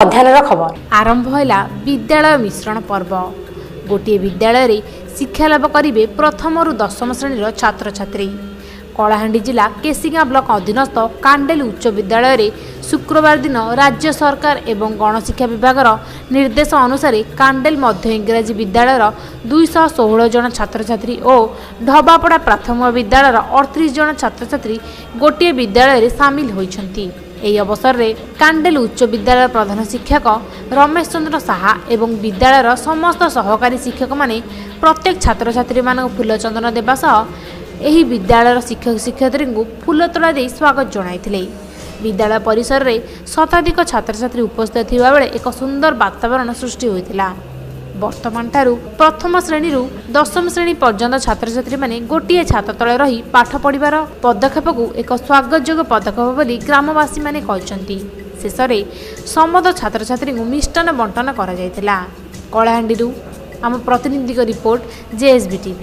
अध्ययन खबर आरंभ है विद्यालय मिश्रण पर्व। गोटे विद्यालय शिक्षालाभ करेंगे प्रथम रु दशम श्रेणी छात्र छात्री। कलाहांडी जिला केसिगां ब्लॉक अधीनस्थ कांडेल उच्च विद्यालय शुक्रवार दिन राज्य सरकार एवं गणशिक्षा विभाग निर्देश अनुसार कांडेल मध्य इंग्राजी विद्यालय 216 जन छात्र छात्री और ढबापड़ा प्राथमिक विद्यालय 38 जन छात्र छात्री गोटे विद्यालय सामिल होइछन्ति। ଏହି ଅବସରରେ କାଣ୍ଡେଲ ଉଚ୍ଚ ବିଦ୍ୟାଳୟ ପ୍ରଧାନ ଶିକ୍ଷକ ରମେଶ ଚନ୍ଦ୍ର ସାହା ଏବଂ ବିଦ୍ୟାଳୟର ସମସ୍ତ ସହକାରୀ ଶିକ୍ଷକମାନେ ପ୍ରତ୍ୟେକ ଛାତ୍ରଛାତ୍ରୀମାନଙ୍କୁ ଫୁଲ ଚନ୍ଦନ ଦେବା ସହ ଏହି ବିଦ୍ୟାଳୟର ଶିକ୍ଷକ ଶିକ୍ଷୟିତ୍ରୀଙ୍କୁ ଫୁଲତୋଡ଼ା ଦେଇ ସ୍ୱାଗତ ଜଣାଇଥିଲେ। ବିଦ୍ୟାଳୟ ପରିସରରେ ଶତାଧିକ ଛାତ୍ରଛାତ୍ରୀ ଉପସ୍ଥିତ ଥିବାବେଳେ ଏକ ସୁନ୍ଦର ବାତାବରଣ ସୃଷ୍ଟି ହୋଇଥିଲା। ବର୍ତ୍ତମାନ ଠାରୁ ପ୍ରଥମ ଶ୍ରେଣୀରୁ ଦଶମ ଶ୍ରେଣୀ ପର୍ଯ୍ୟନ୍ତ ଛାତ୍ରଛାତ୍ରୀମାନେ ଗୋଟିଏ ଛାତ ତଳେ ରହି ପାଠ ପଢ଼ିବାର ପଦକ୍ଷେପକୁ ଏକ ସ୍ୱାଗତଯୋଗ୍ୟ ପଦକ୍ଷେପ ବୋଲି ଗ୍ରାମବାସୀମାନେ କହିଛନ୍ତି। ଶେଷରେ ସମସ୍ତ ଛାତ୍ରଛାତ୍ରୀଙ୍କୁ ମିଷ୍ଟାନ୍ନ ବଣ୍ଟନ କରାଯାଇଥିଲା। କଳାହାଣ୍ଡିରୁ ଆମ ପ୍ରତିନିଧିଙ୍କ ରିପୋର୍ଟ, JSB TV।